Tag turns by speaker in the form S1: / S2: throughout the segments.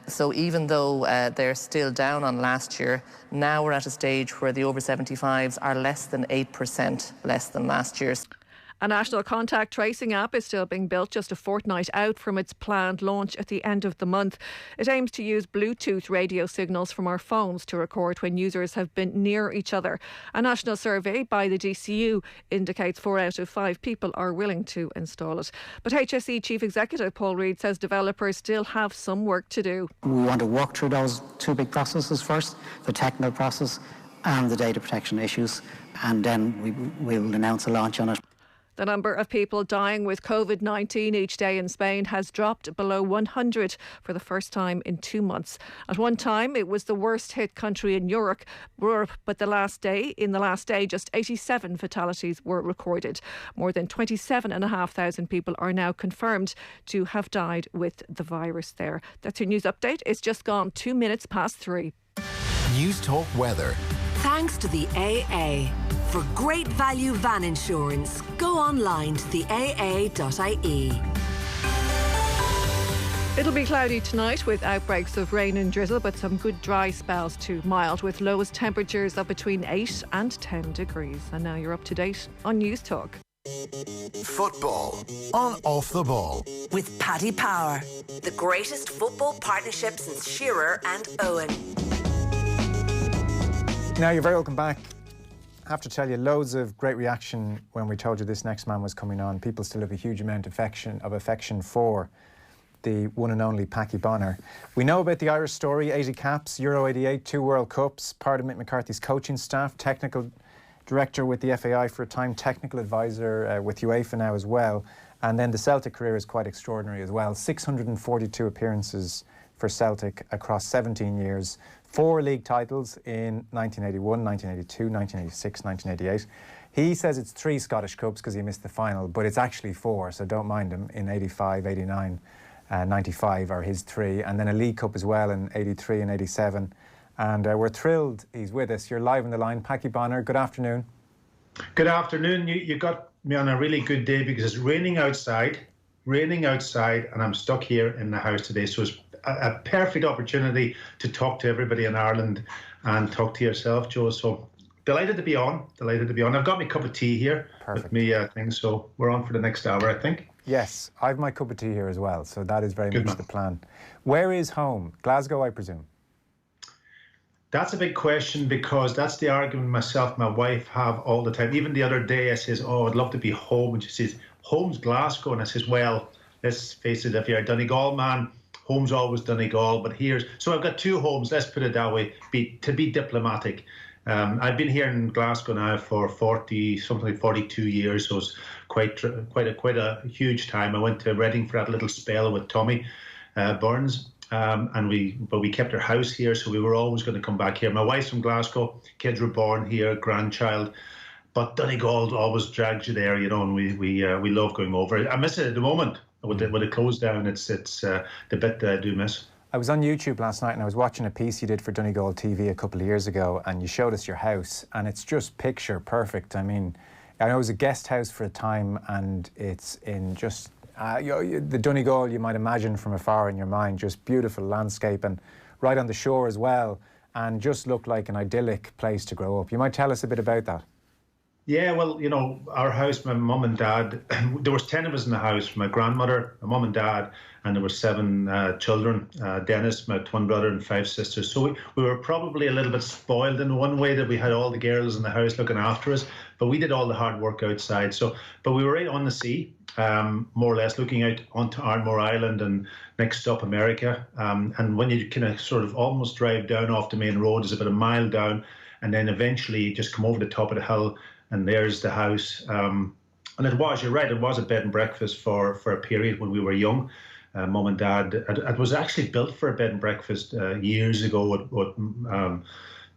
S1: So even though they're still down on last year, now we're at a stage where the over 75s are less than 8% less than last year's.
S2: A national contact tracing app is still being built just a fortnight out from its planned launch at the end of the month. It aims to use Bluetooth radio signals from our phones to record when users have been near each other. A national survey by the DCU indicates 4 out of 5 people are willing to install it. But HSE Chief Executive Paul Reid says developers still have some work to do.
S3: We want to walk through those two big processes first, the technical process and the data protection issues, and then we'll announce a launch on it.
S2: The number of people dying with COVID-19 each day in Spain has dropped below 100 for the first time in 2 months. At one time, it was the worst hit country in Europe, but in the last day, just 87 fatalities were recorded. More than 27,500 people are now confirmed to have died with the virus there. That's your news update. It's just gone 2 minutes past 3.
S4: News Talk Weather.
S5: Thanks to the AA. For great value van insurance, go online to theaa.ie.
S2: It'll be cloudy tonight with outbreaks of rain and drizzle, but some good dry spells too, mild with lowest temperatures of between 8 and 10 degrees. And now you're up to date on News Talk.
S4: Football on Off the Ball.
S5: With Paddy Power, the greatest football partnership since Shearer and Owen.
S6: Now, you're very welcome back. I have to tell you, loads of great reaction when we told you this next man was coming on. People still have a huge amount of affection for the one and only Packie Bonner. We know about the Irish story, 80 caps, Euro 88, 2 World Cups, part of Mick McCarthy's coaching staff, technical director with the FAI for a time, technical advisor with UEFA now as well. And then the Celtic career is quite extraordinary as well. 642 appearances for Celtic across 17 years. 4 league titles in 1981, 1982, 1986, 1988. He says it's 3 Scottish Cups because he missed the final, but it's actually 4, so don't mind him. In 85, 89, 95 are his 3, and then a League Cup as well in 83 and 87. And we're thrilled he's with us. You're live on the line. Packie Bonner, good afternoon.
S7: Good afternoon. You got me on a really good day because it's raining outside, and I'm stuck here in the house today, so it's a perfect opportunity to talk to everybody in Ireland and talk to yourself, Joe. So delighted to be on. I've got my cup of tea here. Perfect. With me, so we're on for the next hour, I think.
S6: Yes, I've my cup of tea here as well, so that is very much the plan. Where is home? Glasgow, I presume?
S7: That's a big question because that's the argument myself and my wife have all the time. Even the other day I says, I'd love to be home. And she says, home's Glasgow. And I says, well, let's face it, if you're a Donegal man, home's always Donegal, but so I've got 2 homes, let's put it that way, to be diplomatic. I've been here in Glasgow now for 42 years, so it's quite a huge time. I went to Reading for that little spell with Tommy Burns, and we kept our house here, so we were always going to come back here. My wife's from Glasgow, kids were born here, grandchild, but Donegal always drags you there, and we love going over. I miss it at the moment. With it closed down, it's the bit that I do miss.
S6: I was on YouTube last night and I was watching a piece you did for Donegal TV a couple of years ago, and you showed us your house, and it's just picture perfect. I mean, I know it was a guest house for a time, and it's in just the Donegal you might imagine from afar in your mind, just beautiful landscape and right on the shore as well, and just looked like an idyllic place to grow up. You might tell us a bit about that.
S7: Yeah, well, our house, my mum and dad, there was 10 of us in the house, my grandmother, my mum and dad, and there were 7 children, Dennis, my twin brother, and 5 sisters. So we were probably a little bit spoiled in one way that we had all the girls in the house looking after us, but we did all the hard work outside. But we were right on the sea, more or less looking out onto Ardmore Island and next up America. And when you kind of sort of almost drive down off the main road, it's about a mile down, and then eventually you just come over the top of the hill, and there's the house. And you're right, it was a bed and breakfast for a period when we were young. Mum and Dad, it was actually built for a bed and breakfast years ago with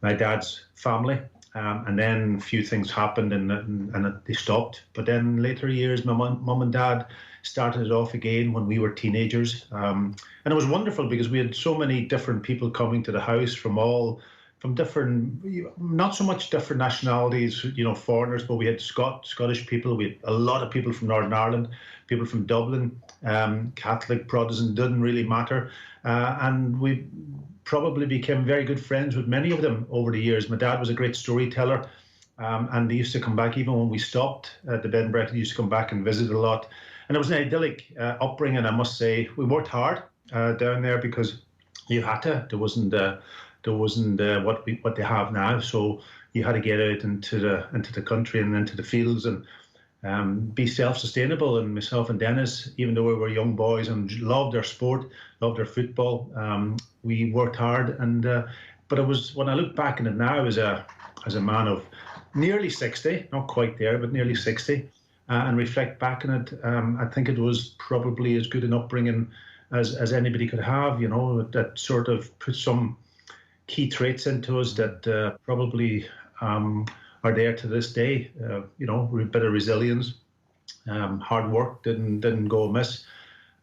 S7: my dad's family. And then a few things happened and they stopped. But then later years, my mum and dad started it off again when we were teenagers. And it was wonderful because we had so many different people coming to the house from all from different, not so much different nationalities, foreigners, but we had Scottish people, we had a lot of people from Northern Ireland, people from Dublin, Catholic, Protestant, didn't really matter. And we probably became very good friends with many of them over the years. My dad was a great storyteller, and they used to come back, even when we stopped at the bed and breakfast, they used to come back and visit a lot. And it was an idyllic upbringing, I must say. We worked hard down there because you had to. There wasn't what they have now. So you had to get out into the country and into the fields and be self-sustainable. And myself and Dennis, even though we were young boys and loved our sport, loved our football, we worked hard. And but it was, when I look back on it now as a man of nearly 60, not quite there, but nearly 60, and reflect back on it, I think it was probably as good an upbringing as anybody could have. That sort of put some key traits into us that probably are there to this day. A bit of resilience, hard work didn't go amiss,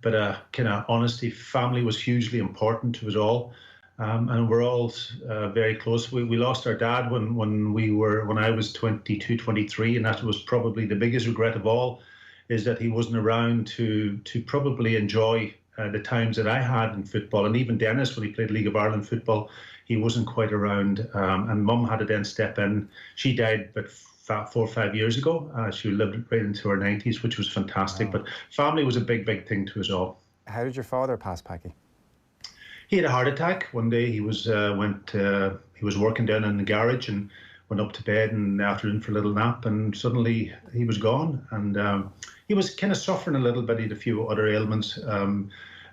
S7: but kind of honesty. Family was hugely important to us all, and we're all very close. We lost our dad when I was 22, 23, and that was probably the biggest regret of all, is that he wasn't around to probably enjoy the times that I had in football. And even Dennis, when he played League of Ireland football, he wasn't quite around, and Mum had to then step in. She died about 4 or 5 years ago. She lived right into her 90s, which was fantastic. Wow. But family was a big, big thing to us all.
S6: How did your father pass, Packie?
S7: He had a heart attack one day. He was working down in the garage and went up to bed in the afternoon for a little nap, and suddenly he was gone. And he was kind of suffering a little bit. He had a few other ailments.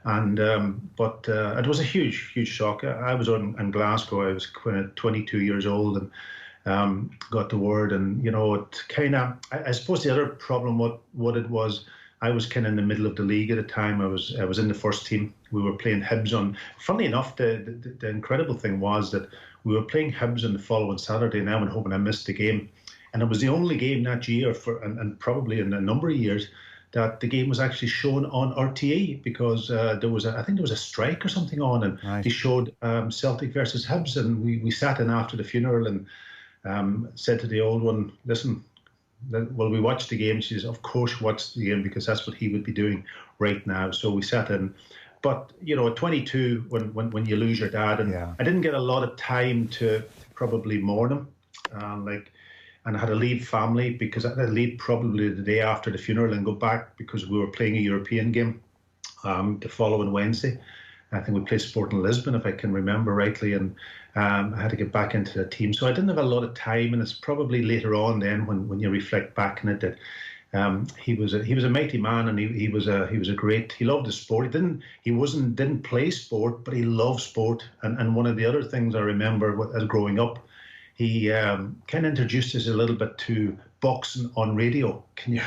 S7: But it was a huge, huge shock. I was in Glasgow. I was 22 years old, and got the word. And it kind of, I suppose the other problem, what it was, I was kind of in the middle of the league at the time. I was in the first team. We were playing Hibs on. Funnily enough, the incredible thing was that we were playing Hibs on the following Saturday. And I went home and I missed the game, and it was the only game that year and probably in a number of years that the game was actually shown on RTE, because there was a strike or something on, and right. They showed Celtic versus Hibs, and we sat in after the funeral and said to the old one, listen, well, we watched the game. She says, of course watch the game, because that's what he would be doing right now. So we sat in. But, at 22, when you lose your dad, and yeah. I didn't get a lot of time to probably mourn him, and I had to leave family, because I had to leave probably the day after the funeral and go back, because we were playing a European game the following Wednesday. I think we played Sporting Lisbon, if I can remember rightly, and I had to get back into the team. So I didn't have a lot of time, and it's probably later on then when you reflect back on it that he was a mighty man, and he was a great. He loved the sport. Didn't play sport, but he loved sport. And one of the other things I remember as growing up, he kind of introduced us a little bit to boxing on radio. Can you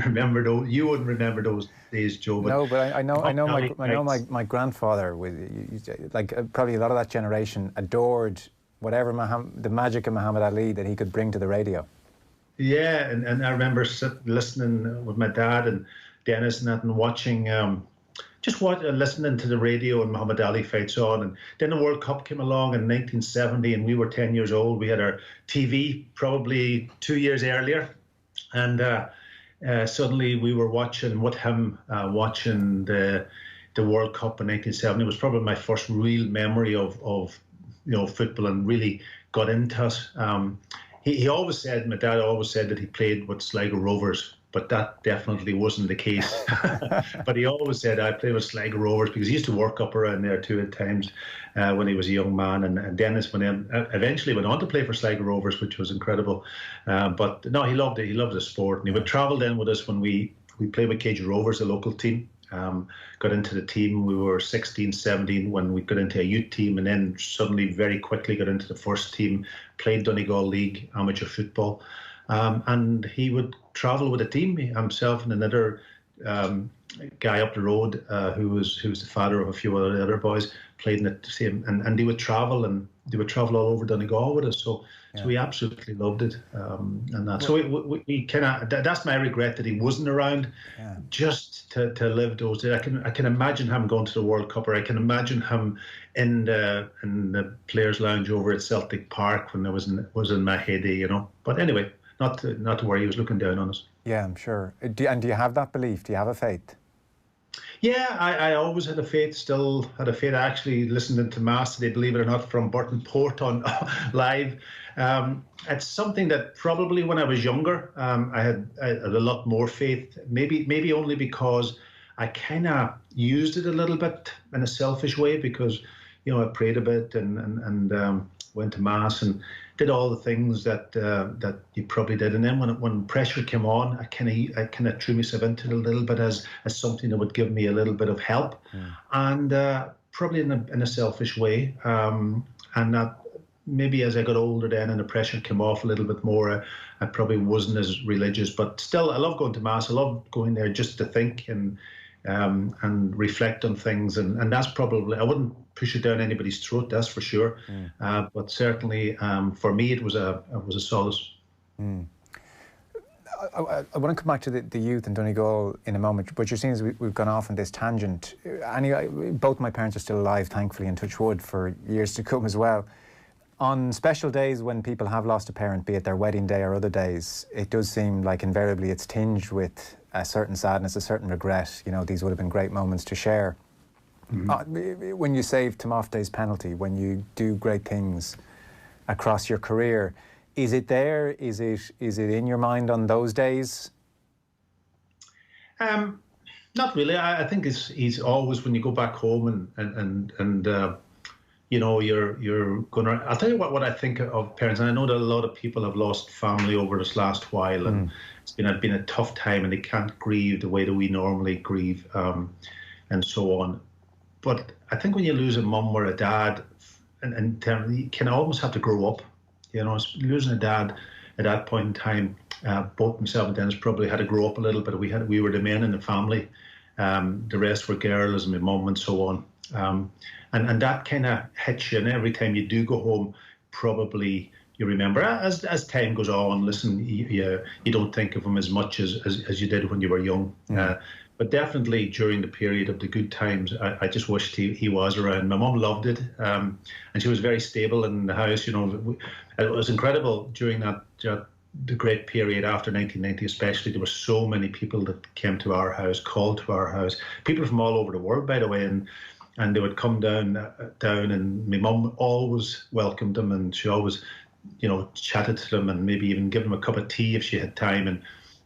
S7: remember those? You wouldn't remember those days, Joe. But
S6: no, but I know my grandfather, probably a lot of that generation, adored whatever the magic of Muhammad Ali that he could bring to the radio.
S7: Yeah, and I remember listening with my dad and Dennis and that, and watching. Listening to the radio and Muhammad Ali fights on. And then the World Cup came along in 1970, and we were 10 years old. We had our TV probably 2 years earlier. And suddenly we were watching with him, watching the World Cup in 1970. It was probably my first real memory of football, and really got into us. He always said, my dad always said that he played with Sligo Rovers, but that definitely wasn't the case. But he always said, I play with Sligo Rovers, because he used to work up around there too at times when he was a young man. And Dennis eventually went on to play for Sligo Rovers, which was incredible. But no, he loved it. He loved the sport. And he would travel then with us when we played with Cage Rovers, a local team. Got into the team. We were 16, 17 when we got into a youth team, and then suddenly very quickly got into the first team, played Donegal League amateur football. And he would travel with a team, himself and another guy up the road who was the father of a few other boys, played in the same, and they would travel all over Donegal with us. So we absolutely loved it, and that. So we kind of, that's my regret, that he wasn't around, just to live those days. I can imagine him going to the World Cup, or I can imagine him in the Players' Lounge over at Celtic Park when I was in my heyday, you know. But anyway, not to worry, he was looking down on us. Yeah, I'm sure. Do you have that belief? Do you have a faith? Yeah, I always had a faith, still had a faith. I actually listened into Mass today, believe it or not, from Burton Port on live. It's something that probably when I was younger, I had a lot more faith, maybe only because I kind of used it a little bit in a selfish way, because, you know, I prayed a bit and went to Mass and did all the things that you probably did. And then when pressure came on, I kind of threw myself into it a little bit as something that would give me a little bit of help, and probably in a selfish way. And that maybe as I got older then and the pressure came off a little bit more, I probably wasn't as religious. But still, I love going to Mass. I love going there just to think and reflect on things, and that's probably, I wouldn't push it down anybody's throat, that's for sure. But certainly for me it was a solace. I want to come back to the youth in Donegal in a moment, but you're seeing as we've gone off on this tangent. Anyway, both my parents are still alive, thankfully, and touch wood for years to come as well. On special days when people have lost a parent, be it their wedding day or other days, it does seem like invariably it's tinged with a certain sadness, a certain regret. You know, these would have been great moments to share. When you save Timofte's penalty, when you do great things across your career, is it there? Is it in your mind on those days? Not really. I think he's always, when you go back home and you know, you're gonna. I'll tell you what I think of parents, and I know that a lot of people have lost family over this last while, and it's been a tough time, and they can't grieve the way that we normally grieve, and so on. But I think when you lose a mum or a dad, and you can almost have to grow up. You know, losing a dad at that point in time, both myself and Dennis probably had to grow up a little bit. We were the men in the family, the rest were girls, and my mum and so on. And that kind of hits you, and every time you do go home, probably you remember, as time goes on, listen, you don't think of him as much as you did when you were young. But definitely during the period of the good times, I just wished he was around. My mum loved it, and she was very stable in the house. You know, it was incredible during the great period after 1990 especially. There were so many people that came to our house, called to our house, people from all over the world, by the way, and they would come down, and my mum always welcomed them, and she always, you know, chatted to them, and maybe even give them a cup of tea if she had time,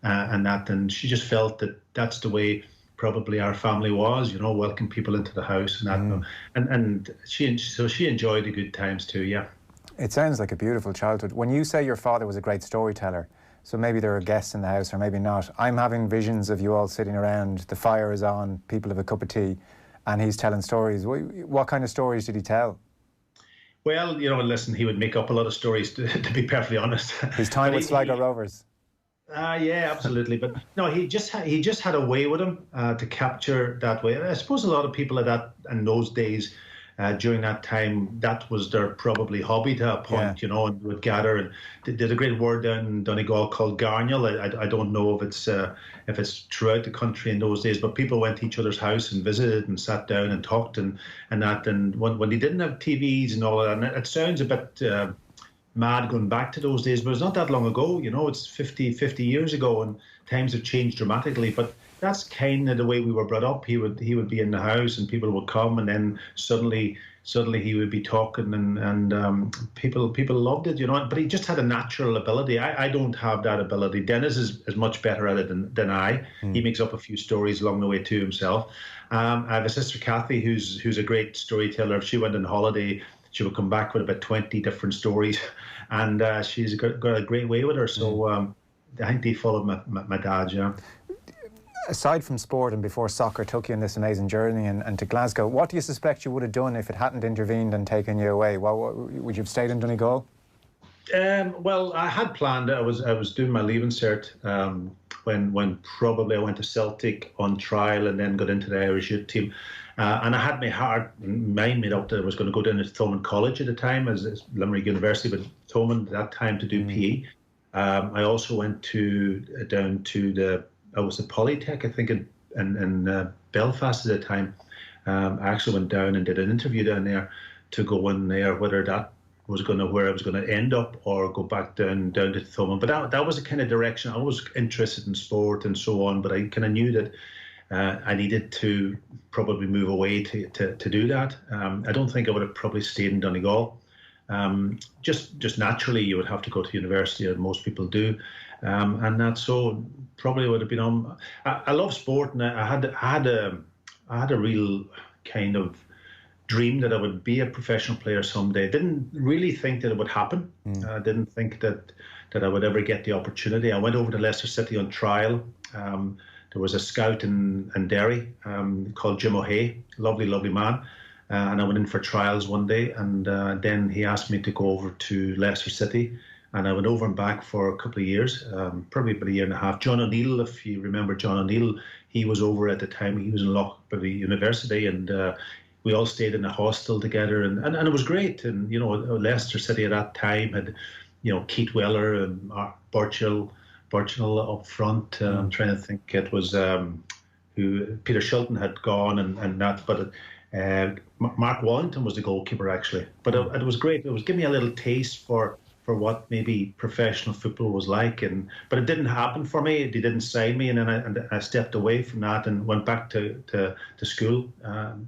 S7: and she just felt that that's the way probably our family was, you know, welcome people into the house and that, and she enjoyed the good times too. Yeah. It sounds like a beautiful childhood. When you say your father was a great storyteller, so maybe there are guests in the house or maybe not, I'm having visions of you all sitting around, the fire is on, people have a cup of tea, and he's telling stories. What kind of stories did he tell? Well, you know, listen, he would make up a lot of stories, to be perfectly honest. His time with Sligo Rovers. Yeah, absolutely. But no, he just had a way with him to capture that way. I suppose a lot of people in those days, during that time, that was their probably hobby to a point, you know, and would gather. And there's a great word down in Donegal called garnial. I don't know if it's throughout the country in those days, but people went to each other's house and visited and sat down and talked and that. And when they didn't have TVs and all that, and it sounds a bit mad going back to those days, but it's not that long ago, you know, it's 50 years ago, and times have changed dramatically. But that's kind of the way we were brought up. He would be in the house and people would come, and then suddenly he would be talking, and people loved it, you know. But he just had a natural ability. I don't have that ability. Dennis is much better at it than I. He makes up a few stories along the way to himself. I have a sister, Kathy, who's a great storyteller. If she went on holiday, she would come back with about 20 different stories, and she's got a great way with her. So I think they followed my dad, yeah. Aside from sport and before soccer took you on this amazing journey and to Glasgow, what do you suspect you would have done if it hadn't intervened and taken you away? Would you have stayed in Donegal? Well, I had planned. I was doing my leaving cert when probably I went to Celtic on trial and then got into the Irish youth team. And I had my heart and mind made up that I was going to go down to Thomond College at the time, as Limerick University, but Thomond at that time to do PE. I also went down to the Polytech, I think, in Belfast at the time. I actually went down and did an interview down there to go in there, whether that was where I was going to end up or go back down to Thomond. But that was the kind of direction. I was interested in sport and so on, but I kind of knew that I needed to probably move away to do that. I don't think I would have probably stayed in Donegal. Just naturally, you would have to go to university, as most people do, and that so probably would have been on. I love sport, and I had a real kind of dream that I would be a professional player someday. Didn't really think that it would happen. I didn't think that I would ever get the opportunity. I went over to Leicester City on trial. There was a scout in Derry called Jim O'Hay, lovely man. And I went in for trials one day, and then he asked me to go over to Leicester City. And I went over and back for a couple of years, probably about a year and a half. John O'Neill, if you remember John O'Neill, he was over at the time. He was in Loughborough University, and we all stayed in a hostel together, and it was great. And Leicester City at that time had, Keith Weller and Burchill up front. I'm trying to think. It was who Peter Shilton had gone, and that, but. Mark Wallington was the goalkeeper actually, but it was great. It was giving me a little taste for what maybe professional football was like, but it didn't happen for me. They didn't sign me, and then I stepped away from that and went back to school,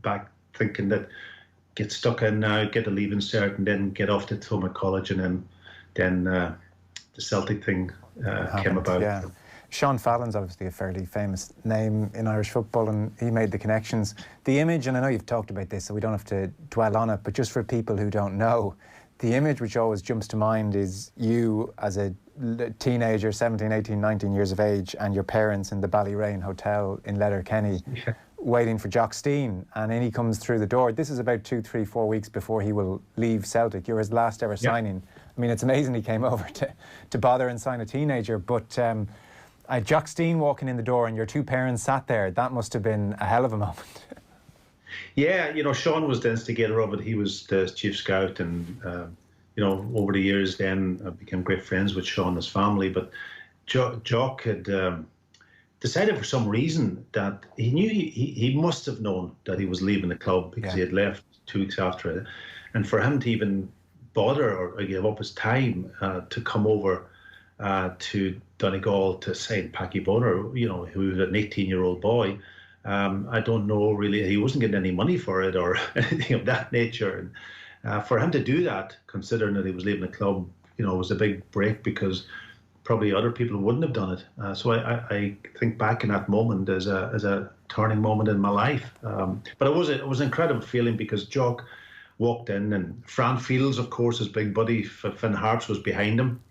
S7: back thinking that get stuck in now, get a leaving cert, and then get off to Thomond College, and then the Celtic thing came about.
S6: Yeah. Sean Fallon's obviously a fairly famous name in Irish football, and he made the connections. The image, and I know you've talked about this, so we don't have to dwell on it, but just for people who don't know, the image which always jumps to mind is you as a teenager, 17, 18, 19 years of age, and your parents in the Ballyrain Hotel in Letterkenny, waiting for Jock Stein, and then he comes through the door. This is about 2, 3, 4 weeks before he will leave Celtic. You're his last ever signing. I mean, it's amazing he came over to bother and sign a teenager, but Jock Stein walking in the door and your two parents sat there, that must have been a hell of a moment.
S7: Yeah, Sean was the instigator of it. He was the chief scout, and over the years then I became great friends with Sean and his family. But Jock had decided for some reason that he knew he must have known that he was leaving the club, because he had left 2 weeks after it. And for him to even bother or give up his time to come over to Donegal to sign Packie Bonner, who was an 18-year-old boy. I don't know really, he wasn't getting any money for it or anything of that nature. And for him to do that, considering that he was leaving the club, was a big break, because probably other people wouldn't have done it. So I think back in that moment as a turning moment in my life. But it was an incredible feeling, because Jock walked in, and Fran Fields, of course, his big buddy Finn Harps, was behind him.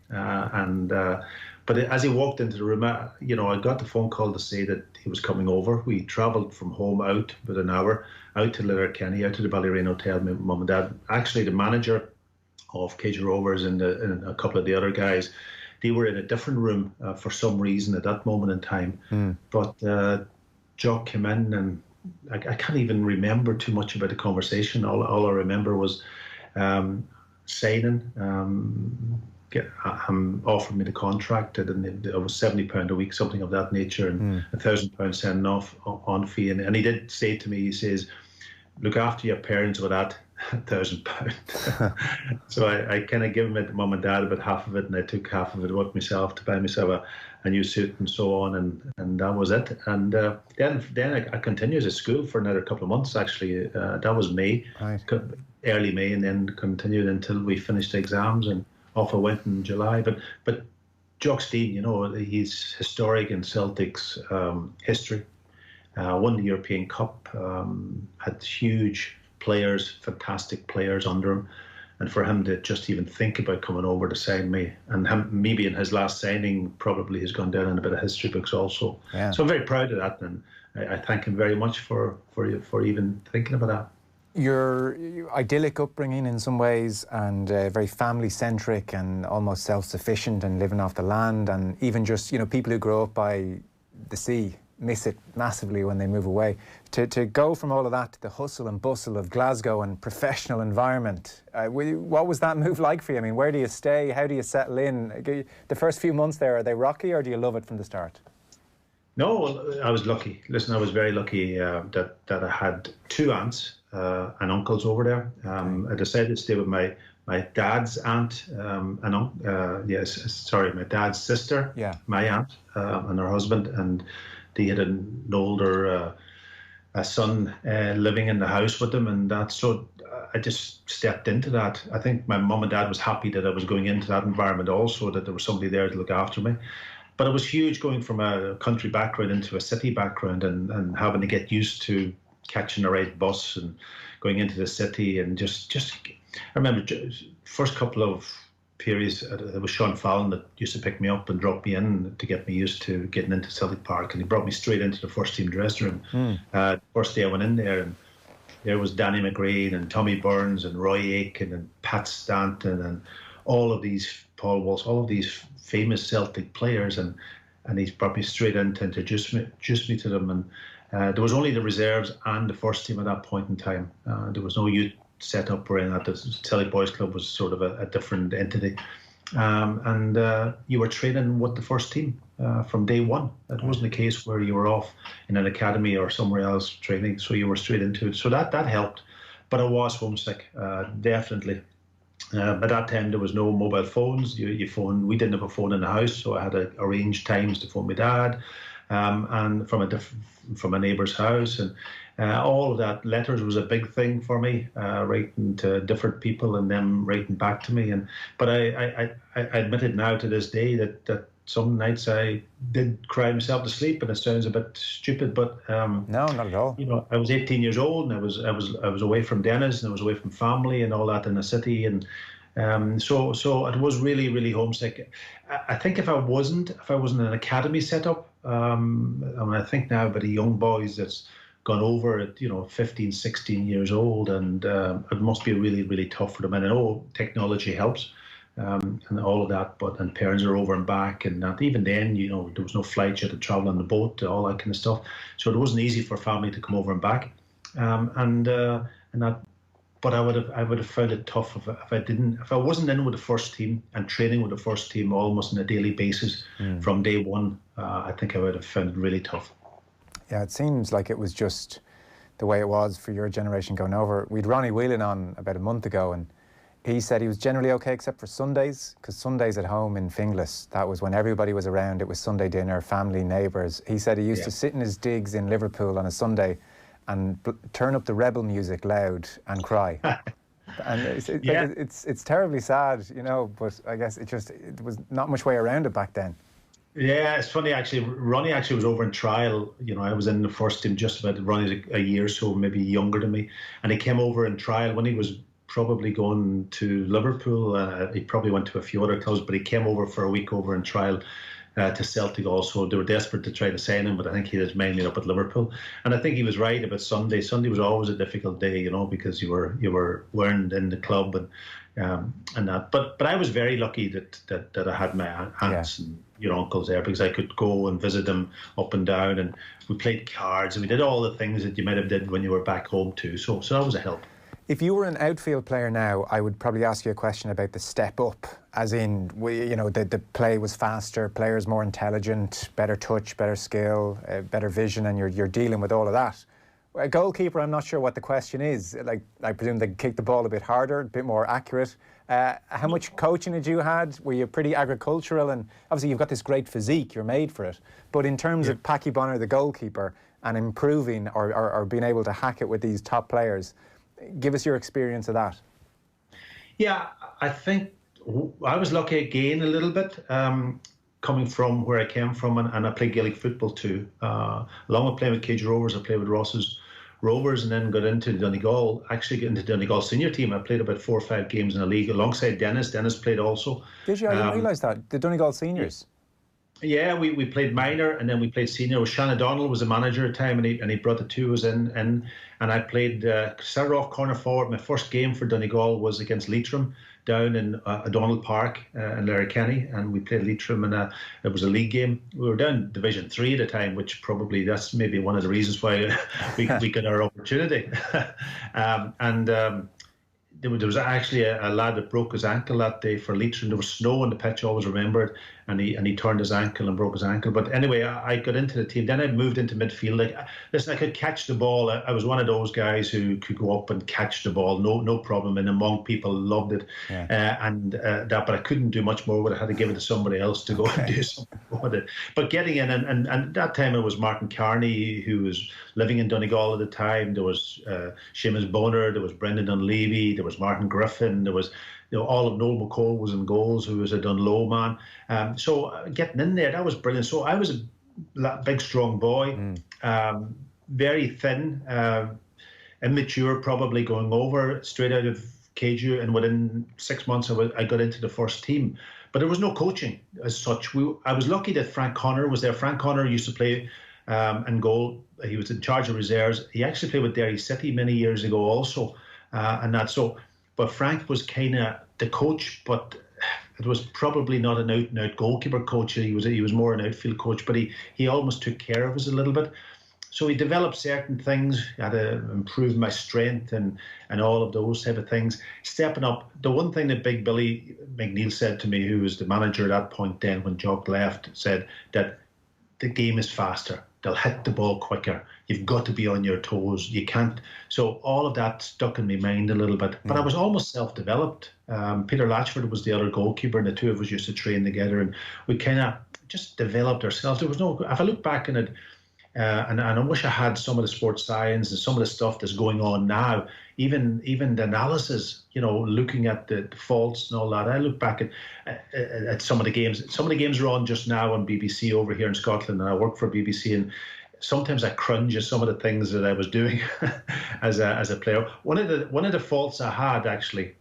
S7: But as he walked into the room, I got the phone call to say that he was coming over. We travelled from home out about an hour, out to Letterkenny, out to the Ballyrain Hotel, my mum and dad. Actually, the manager of Cage Rovers and a couple of the other guys, they were in a different room for some reason at that moment in time. But Jock came in, and I can't even remember too much about the conversation. All I remember was signing. Offered me the contract, and it was £70 a week, something of that nature, and £1,000 sending off on fee. And he did say to me, he says, "Look after your parents with that £1,000." So I kind of gave my mum and dad about half of it, and I took half of it with myself to buy myself a new suit and so on, and that was it. And then I continued at school for another couple of months. Actually, that was May, early May, and then continued until we finished the exams, and off I went in July. But Jock Stein, he's historic in Celtic's history. Won the European Cup, had huge players, fantastic players under him. And for him to just even think about coming over to sign me, and me being his last signing, probably has gone down in a bit of history books also. Yeah. So I'm very proud of that, and I thank him very much for even thinking about that.
S6: Your idyllic upbringing in some ways, and very family-centric and almost self-sufficient and living off the land, and even just, people who grow up by the sea miss it massively when they move away. To go from all of that to the hustle and bustle of Glasgow and professional environment, what was that move like for you? I mean, where do you stay? How do you settle in? The first few months there, are they rocky, or do you love it from the start?
S7: No, I was lucky. Listen, I was very lucky that I had 2 aunts and uncles over there. I decided to stay with my dad's aunt my dad's sister, my aunt and her husband, and they had an older a son living in the house with them, and that. So I just stepped into that. I think my mum and dad was happy that I was going into that environment also, that there was somebody there to look after me. But it was huge going from a country background into a city background, and having to get used to catching the right bus and going into the city, and just I remember first couple of periods it was Sean Fallon that used to pick me up and drop me in to get me used to getting into Celtic Park, and he brought me straight into the first team dressing room. First day I went in there, and there was Danny McGrane and Tommy Burns and Roy Aitken and Pat Stanton and all of these, Paul Walsh, all of these famous Celtic players, and he's brought me straight in to introduce me to them. And there was only the reserves and the first team at that point in time. There was no youth set up or anything. The Celtic Boys Club was sort of a different entity. And you were training with the first team from day one. It wasn't a case where you were off in an academy or somewhere else training, so you were straight into it. So that helped. But I was homesick, definitely. At that time, there was no mobile phones. You phone. We didn't have a phone in the house, so I had to arrange times to phone my dad, and from a neighbour's house, and all of that. Letters was a big thing for me, writing to different people and them writing back to me. But I admit it now to this day that some nights I did cry myself to sleep, and it sounds a bit stupid, but
S6: no, not at all.
S7: I was 18 years old, and I was away from Dennis, and I was away from family and all that in the city, and so it was really, really homesick. I think if I wasn't in an academy setup, I think now about the young boys that's gone over at 15, 16 years old, and it must be really, really tough for them. And I know technology helps. And all of that, and parents are over and back, and that. Even then, there was no flights, you had to travel on the boat, all that kind of stuff. So it wasn't easy for family to come over and back, and that. But I would have found it tough if I wasn't in with the first team and training with the first team almost on a daily basis from day one. I think I would have found it really tough.
S6: Yeah, it seems like it was just the way it was for your generation going over. We'd Ronnie Whelan on about a month ago, and he said he was generally okay except for Sundays, because Sundays at home in Finglas, that was when everybody was around. It was Sunday dinner, family, neighbours. He said he used to sit in his digs in Liverpool on a Sunday and turn up the rebel music loud and cry. And it's terribly sad, but I guess it was not much way around it back then.
S7: Yeah, it's funny actually. Ronnie actually was over in trial. I was in the first team just about. Ronnie's a year or so maybe younger than me, and he came over in trial when he was probably going to Liverpool. He probably went to a few other clubs, but he came over for a week over in trial to Celtic also. They were desperate to try to sign him, but I think he was mainly up at Liverpool. And I think he was right about Sunday. Sunday was always a difficult day, because you were wearing in the club and that. But I was very lucky that I had my aunts and uncles there, because I could go and visit them up and down, and we played cards and we did all the things that you might have did when you were back home too. So that was a help.
S6: If you were an outfield player now, I would probably ask you a question about the step up, as in, the play was faster, players more intelligent, better touch, better skill, better vision, and you're dealing with all of that. A goalkeeper, I'm not sure what the question is. Like, I presume they kick the ball a bit harder, a bit more accurate. How much coaching had you had? Were you pretty agricultural? And obviously you've got this great physique, you're made for it. But in terms of Packie Bonner, the goalkeeper, and improving or being able to hack it with these top players, give us your experience of that.
S7: Yeah, I think I was lucky again a little bit, coming from where I came from, and I played Gaelic football too. Along with playing with Cage Rovers, I played with Ross's Rovers, and then got into Donegal. Actually, got into the Donegal senior team. I played about 4 or 5 games in the league alongside Dennis. Dennis played also.
S6: Did you? I didn't realise that. The Donegal seniors.
S7: Yeah, we played minor and then we played senior. Shannon O'Donnell was the manager at the time, and he brought the two of us in, and I played started off corner forward. My first game for Donegal was against Leitrim down in O'Donnell Park in Letterkenny, and we played Leitrim, and it was a league game. We were down Division 3 at the time, which probably that's maybe one of the reasons why we got our opportunity. There was actually a lad that broke his ankle that day for Leitrim. There was snow on the pitch, I always remember it, and he turned his ankle and broke his ankle. But anyway, I got into the team. Then I moved into midfield. Listen, I could catch the ball. I was one of those guys who could go up and catch the ball, no problem. And among people loved it, but I couldn't do much more with it. I had to give it to somebody else to go and do something with it. But getting in, and that time it was Martin Carney, who was living in Donegal at the time. There was Seamus Bonner, there was Brendan Dunleavy, there was Martin Griffin, there was all of Noel McCall was in goals, who was a Dunlow man. So getting in there, that was brilliant. So I was a big, strong boy, very thin, immature, probably going over straight out of KU, and within 6 months I got into the first team. But there was no coaching as such. I was lucky that Frank Connor was there. Frank Connor used to play in goal. He was in charge of reserves. He actually played with Derry City many years ago also, but Frank was kind of the coach, but it was probably not an out-and-out goalkeeper coach. He was more an outfield coach, but he almost took care of us a little bit. So he developed certain things. I had to improve my strength and all of those type of things. Stepping up, the one thing that Big Billy McNeil said to me, who was the manager at that point then when Jock left, said that the game is faster. They'll hit the ball quicker. You've got to be on your toes. You can't. So all of that stuck in my mind a little bit. But I was almost self-developed. Peter Latchford was the other goalkeeper, and the two of us used to train together, and we kind of just developed ourselves. There was no. If I look back on it, and I wish I had some of the sports science and some of the stuff that's going on now, even the analysis, looking at the faults and all that. I look back at some of the games. Some of the games are on just now on BBC over here in Scotland, and I work for BBC, and sometimes I cringe at some of the things that I was doing as a player. One of the faults I had actually,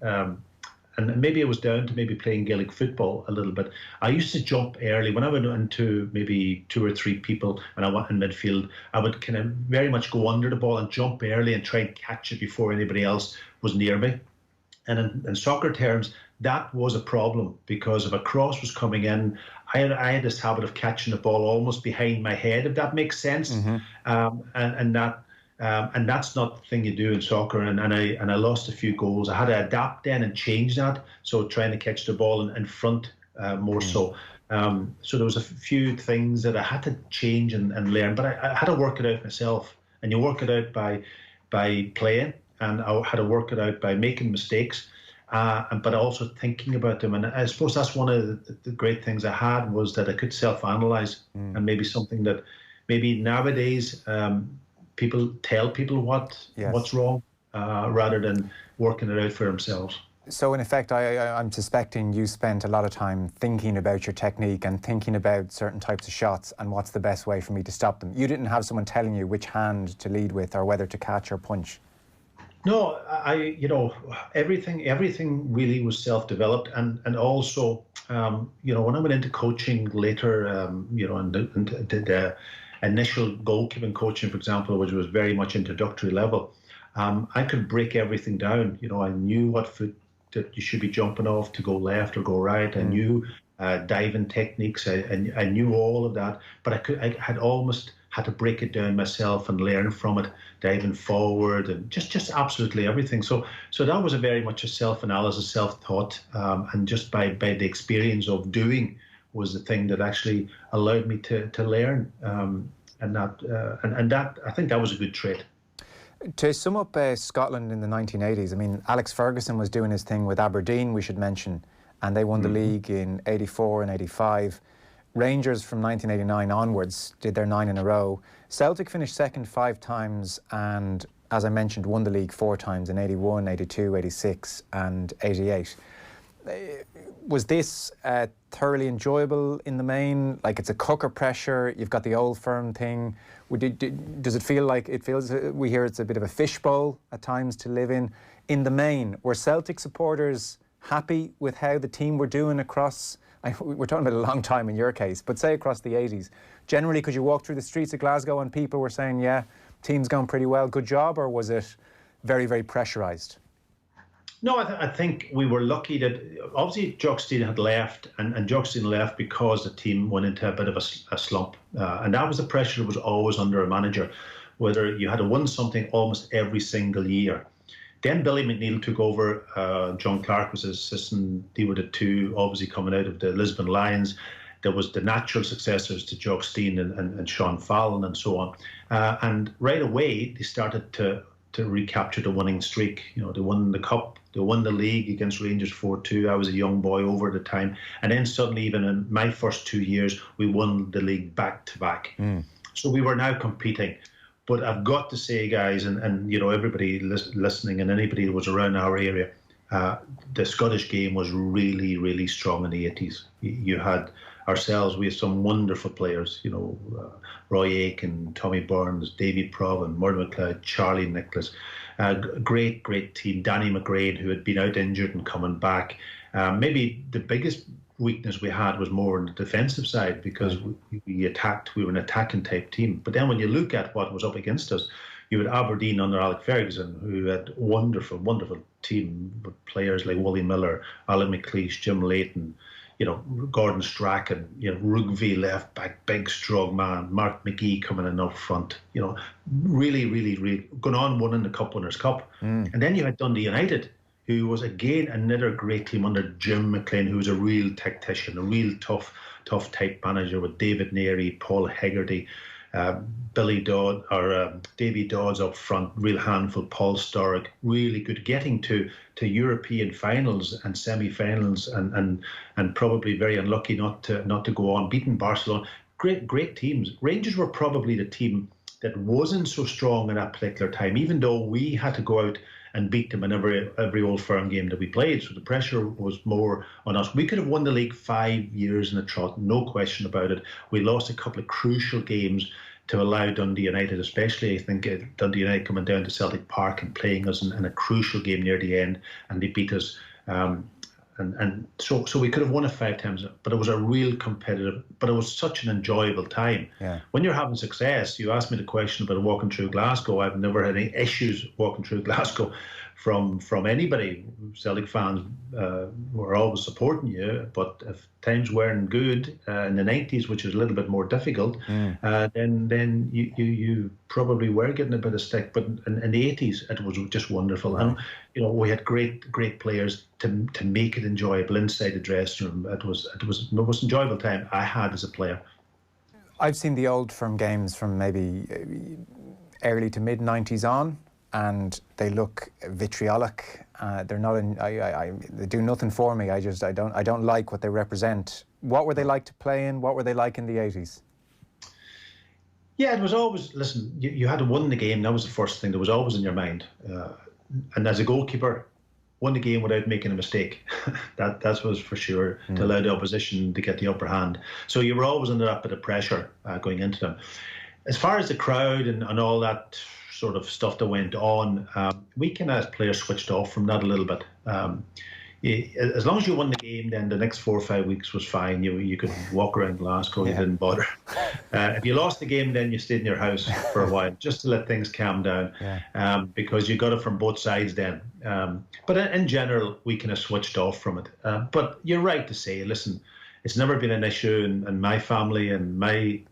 S7: and maybe it was down to maybe playing Gaelic football a little bit. I used to jump early. When I went into maybe 2 or 3 people when I went in midfield, I would kind of very much go under the ball and jump early and try and catch it before anybody else was near me. And in soccer terms, that was a problem, because if a cross was coming in, I had this habit of catching the ball almost behind my head, if that makes sense. And that's not the thing you do in soccer. And I lost a few goals. I had to adapt then and change that. So trying to catch the ball in front more so. So there was a few things that I had to change and learn, but I had to work it out myself. And you work it out by playing, and I had to work it out by making mistakes, but also thinking about them. And I suppose that's one of the great things I had, was that I could self-analyze, and maybe something that maybe nowadays people tell people what's wrong rather than working it out for themselves.
S6: So in effect, I'm suspecting you spent a lot of time thinking about your technique and thinking about certain types of shots and what's the best way for me to stop them. You didn't have someone telling you which hand to lead with or whether to catch or punch.
S7: No, everything really was self-developed, and also, when I went into coaching later, and did the initial goalkeeping coaching, for example, which was very much introductory level, I could break everything down. I knew what foot that you should be jumping off to go left or go right. I knew diving techniques. I knew all of that, but I had almost had to break it down myself and learn from it, diving forward and just absolutely everything. So that was very much a self-analysis, self-taught, and just by the experience of doing was the thing that actually allowed me to learn, and that I think that was a good trait.
S6: To sum up Scotland in the 1980s, I mean, Alex Ferguson was doing his thing with Aberdeen, we should mention, and they won the league in 84 and 85. Rangers from 1989 onwards did their 9 in a row. Celtic finished second 5 times and, as I mentioned, won the league 4 times in 81, 82, 86 and 88. Was this thoroughly enjoyable in the main? Like, it's a cooker pressure, you've got the old firm thing. Does it feel like we hear it's a bit of a fishbowl at times to live in? In the main, were Celtic supporters happy with how the team were doing across? we're talking about a long time in your case, but say across the 80s, generally could you walk through the streets of Glasgow and people were saying, yeah, team's going pretty well, good job, or was it very, very pressurised?
S7: No, I think we were lucky that obviously Jock Stein had left, and Jock Stein left because the team went into a bit of a slump. And that was the pressure that was always under a manager, whether you had to win something almost every single year. Then Billy McNeil took over. John Clark was his assistant. They were the two, obviously coming out of the Lisbon Lions. There was the natural successors to Jock Stein and Sean Fallon and so on. And right away, they started to recapture the winning streak. You know, they won the cup, they won the league against Rangers 4-2. I was a young boy over the time. And then suddenly, even in my first 2 years, we won the league back to back. So we were now competing. But I've got to say, guys, and you know, everybody listening and anybody that was around our area, the Scottish game was really, really strong in the 80s. You had ourselves, we had some wonderful players, you know, Roy Aiken, Tommy Burns, Davy Provan, Murray McLeod, Charlie Nicholas. Great, great team. Danny McGrain, who had been out injured and coming back. Maybe the biggest weakness we had was more on the defensive side because we attacked. We were an attacking type team. But then when you look at what was up against us, you had Aberdeen under Alec Ferguson, who had wonderful, wonderful team with players like Wally Miller, Alan McLeish, Jim Layton, you know, Gordon Strachan, you know, Rugby left back, big strong man, Mark McGee coming in up front, you know, really, really, really going on winning the Cup Winners' Cup. And then you had Dundee United, who was again another great team under Jim McLean, who was a real tactician, a real tough type manager with David Neary, Paul Hegarty, Billy Dodd or Davy Dodds up front, real handful. Paul Sturrock, really good, getting to European finals and semi-finals, and probably very unlucky not to go on, beating Barcelona. Great teams. Rangers were probably the team that wasn't so strong in that particular time, even though we had to go out and beat them in every Old Firm game that we played. So the pressure was more on us. We could have won the league 5 years in a trot, no question about it. We lost a couple of crucial games to allow Dundee United, especially, I think, Dundee United coming down to Celtic Park and playing us in a crucial game near the end, and they beat us. And so we could have won it 5 times, but it was a real competitive, but it was such an enjoyable time.
S6: Yeah.
S7: When you're having success, you asked me the question about walking through Glasgow. I've never had any issues walking through Glasgow from anybody. Celtic fans were always supporting you, but if times weren't good in the 90s, which is a little bit more difficult, then you probably were getting a bit of stick. But in the 80s, it was just wonderful. And you know, we had great players to make it enjoyable inside the dressing room. It was the most enjoyable time I had as a player.
S6: I've seen the Old Firm games from maybe early to mid 90s on, and they look vitriolic. They're not. They do nothing for me. I don't like what they represent. What were they like to play in? What were they like in the 80s?
S7: Yeah, it was always, listen, you had to win the game. That was the first thing that was always in your mind. And as a goalkeeper, won the game without making a mistake. that was for sure, to allow the opposition to get the upper hand. So you were always under that bit of pressure going into them. As far as the crowd and all that sort of stuff that went on, we kind of as players switched off from that a little bit. As long as you won the game, then the next 4 or 5 weeks was fine. You could walk around Glasgow, you didn't bother. If you lost the game, then you stayed in your house for a while, just to let things calm down, because you got it from both sides then. But in general, we kind of switched off from it. But you're right to say, listen, it's never been an issue in my family, and my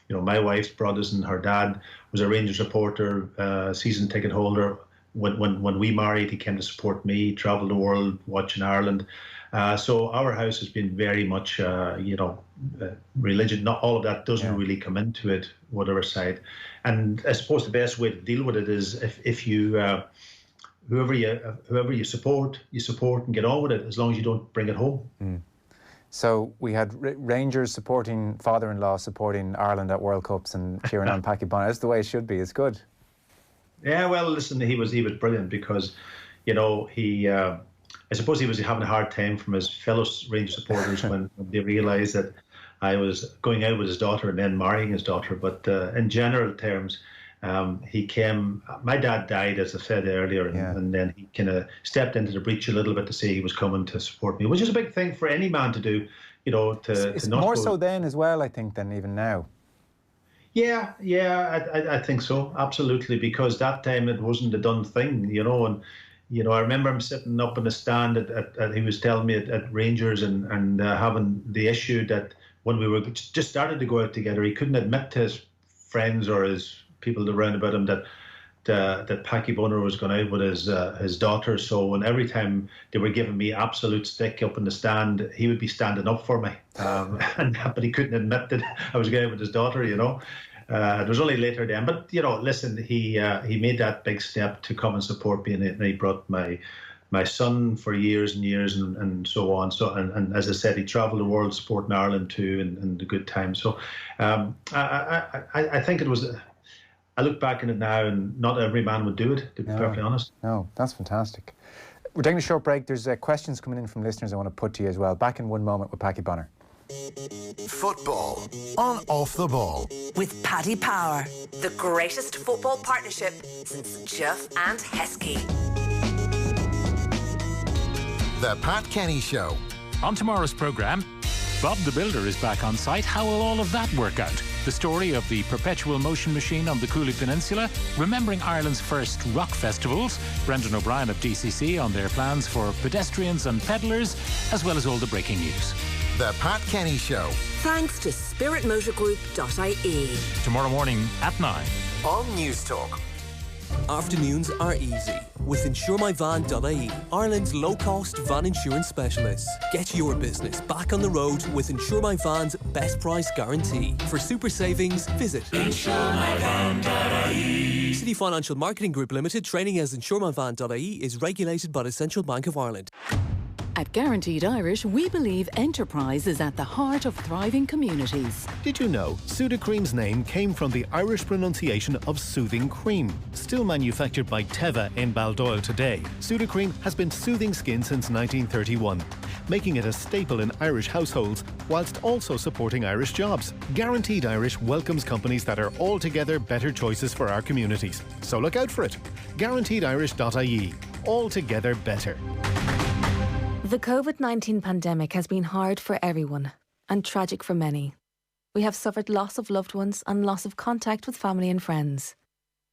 S7: wife's brothers and her dad was a Rangers supporter, season ticket holder. When we married, he came to support me, traveled the world, watching Ireland. So our house has been very much, religion. Not all of that doesn't really come into it, whatever side. And I suppose the best way to deal with it is if you, whoever you support and get on with it, as long as you don't bring it home.
S6: So we had Rangers supporting father-in-law, supporting Ireland at World Cups, and cheering on Packie Bonner. That's the way it should be. It's good.
S7: Yeah, well, listen, he was brilliant because, I suppose he was having a hard time from his fellow Rangers supporters when they realised that I was going out with his daughter and then marrying his daughter. But in general terms, he came. My dad died, as I said earlier, and then he kind of stepped into the breach a little bit to say he was coming to support me, which is a big thing for any man to do. You know,
S6: it's
S7: not
S6: more
S7: go...
S6: so then as well, I think, than even now.
S7: Yeah, I think so, absolutely, because that time it wasn't a done thing, you know, and I remember him sitting up in the stand he was telling me at Rangers and having the issue that when we were just started to go out together, he couldn't admit to his friends or his people around about him that Packie Bonner was going out with his daughter. So when every time they were giving me absolute stick up in the stand, he would be standing up for me. But he couldn't admit that I was going out with his daughter, you know. It was only later then. But, you know, listen, he made that big step to come and support me, and he brought my son for years and years and so on. So and as I said, he travelled the world sport in Ireland too, and a good time. So I think it was... I look back on it now, and not every man would do it, to be perfectly honest.
S6: No, that's fantastic. We're taking a short break. There's questions coming in from listeners I want to put to you as well. Back in one moment with Packie Bonner.
S4: Football on Off the Ball.
S5: With Paddy Power, the greatest football partnership since Duff and Heskey.
S4: The Pat Kenny Show.
S8: On tomorrow's programme, Bob the Builder is back on site. How will all of that work out? The story of the perpetual motion machine on the Cooley Peninsula, remembering Ireland's first rock festivals, Brendan O'Brien of DCC on their plans for pedestrians and pedallers, as well as all the breaking news.
S4: The Pat Kenny Show.
S5: Thanks to spiritmotorgroup.ie.
S8: Tomorrow morning at 9.
S4: On News Talk.
S9: Afternoons are easy with InsureMyVan.ie, Ireland's low-cost van insurance specialist. Get your business back on the road with InsureMyVan's best price guarantee. For super savings, visit InsureMyVan.ie. City Financial Marketing Group Limited, trading as InsureMyVan.ie, is regulated by the Central Bank of Ireland.
S10: At Guaranteed Irish, we believe enterprise is at the heart of thriving communities.
S11: Did you know Sudocream's name came from the Irish pronunciation of soothing cream? Still manufactured by Teva in Baldoyle today, Sudocream has been soothing skin since 1931, making it a staple in Irish households whilst also supporting Irish jobs. Guaranteed Irish welcomes companies that are altogether better choices for our communities. So look out for it. GuaranteedIrish.ie. Altogether better.
S12: The COVID-19 pandemic has been hard for everyone and tragic for many. We have suffered loss of loved ones and loss of contact with family and friends.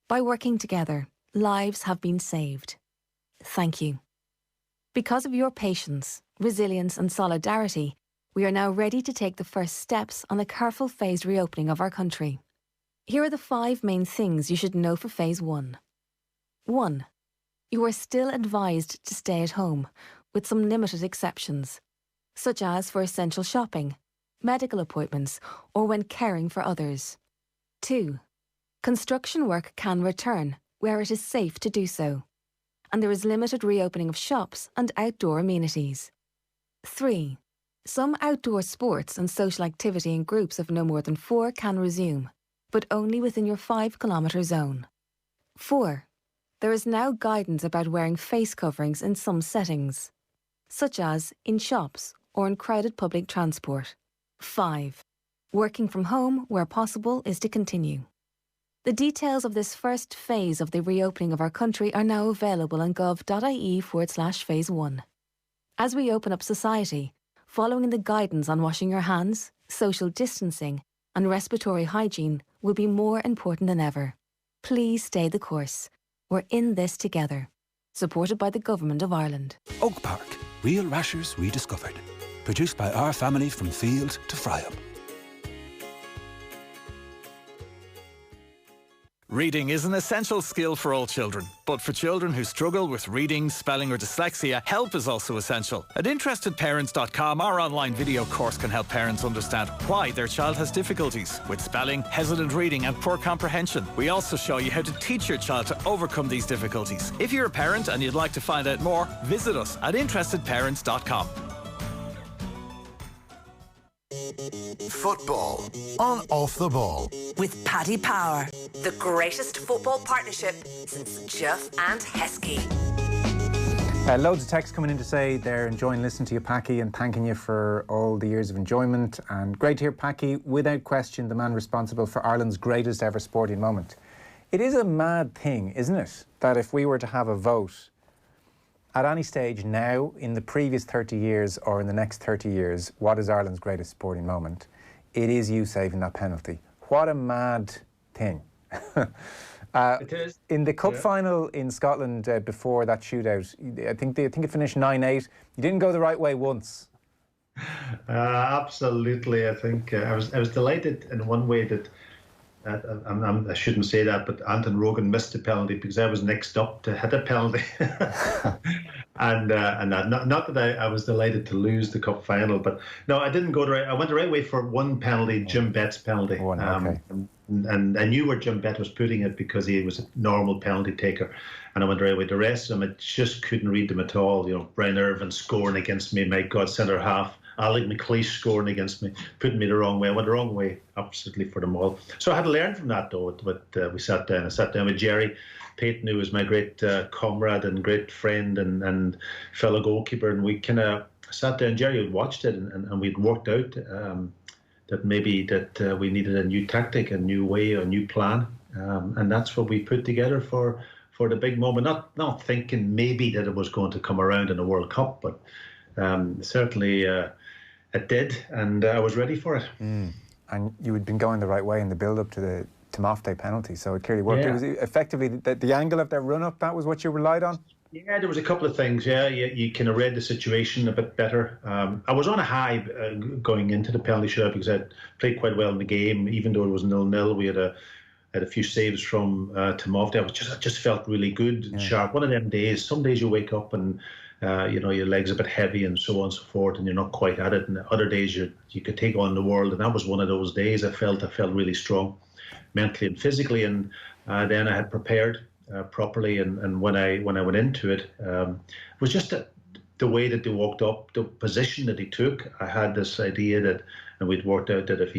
S12: By working together, lives have been saved. Thank you. Because of your patience, resilience and solidarity, we are now ready to take the first steps on a careful phased reopening of our country. Here are the 5 main things you should know for Phase 1. 1. You are still advised to stay at home, with some limited exceptions, such as for essential shopping, medical appointments, or when caring for others. 2. Construction work can return where it is safe to do so, and there is limited reopening of shops and outdoor amenities. 3. Some outdoor sports and social activity in groups of no more than 4 can resume, but only within your 5-kilometre zone. 4. There is now guidance about wearing face coverings in some settings, such as in shops or in crowded public transport. 5. Working from home where possible is to continue. The details of this first phase of the reopening of our country are now available on gov.ie/phase 1. As we open up society, following the guidance on washing your hands, social distancing and respiratory hygiene will be more important than ever. Please stay the course. We're in this together. Supported by the Government of Ireland.
S13: Oak Park. Real rashers rediscovered. Produced by our family from field to fry-up.
S14: Reading is an essential skill for all children, but for children who struggle with reading, spelling or dyslexia, help is also essential. At InterestedParents.com, our online video course can help parents understand why their child has difficulties with spelling, hesitant reading and poor comprehension. We also show you how to teach your child to overcome these difficulties. If you're a parent and you'd like to find out more, visit us at InterestedParents.com.
S4: Football on Off the Ball.
S5: With Paddy Power, the greatest football partnership since Duff and Heskey.
S6: Loads of texts coming in to say they're enjoying listening to you, Packie, and thanking you for all the years of enjoyment. And great to hear, Packie, without question, the man responsible for Ireland's greatest ever sporting moment. It is a mad thing, isn't it, that if we were to have a vote at any stage now, in the previous 30 years or in the next 30 years, what is Ireland's greatest sporting moment? It is you saving that penalty. What a mad thing.
S7: It is.
S6: In the cup final in Scotland before that shootout, I think it finished 9-8. You didn't go the right way once.
S7: Absolutely. I think I was delighted in one way that I shouldn't say that, but Anton Rogan missed the penalty because I was next up to hit a penalty. and not that I was delighted to lose the cup final, but no, I didn't go the right. I went the right way for one penalty, Jim Bett's penalty.
S6: Oh, no, okay.
S7: And I knew where Jim Bett was putting it because he was a normal penalty taker, and I went the right way. The rest of them, I just couldn't read them at all. You know, Brian Irvin scoring against me, my God, centre half. Alec McLeish scoring against me, putting me the wrong way. I went the wrong way, absolutely, for them all. So I had to learn from that, though. But we sat down. I sat down with Jerry Payton, who was my great comrade and great friend and fellow goalkeeper, and we kind of sat down. Jerry had watched it, and we'd worked out that maybe that we needed a new tactic, a new way, a new plan, and that's what we put together for the big moment. Not thinking maybe that it was going to come around in the World Cup, but certainly it did, and I was ready for it.
S6: And you had been going the right way in the build-up to the Timofte penalty, so it clearly worked.
S7: Yeah.
S6: It was effectively the angle of their run-up, that was what you relied on?
S7: Yeah, there was a couple of things. Yeah, you kind of read the situation a bit better. I was on a high going into the penalty shootout because I played quite well in the game, even though it was 0-0. We had a few saves from Timofte. I just felt really good and sharp. One of them days. Some days you wake up and your legs a bit heavy and so on and so forth, and you're not quite at it. And other days you could take on the world, and that was one of those days. I felt really strong, mentally and physically. And then I had prepared properly, and when I went into it, it was just the way that they walked up, the position that he took. I had this idea that, and we'd worked out that if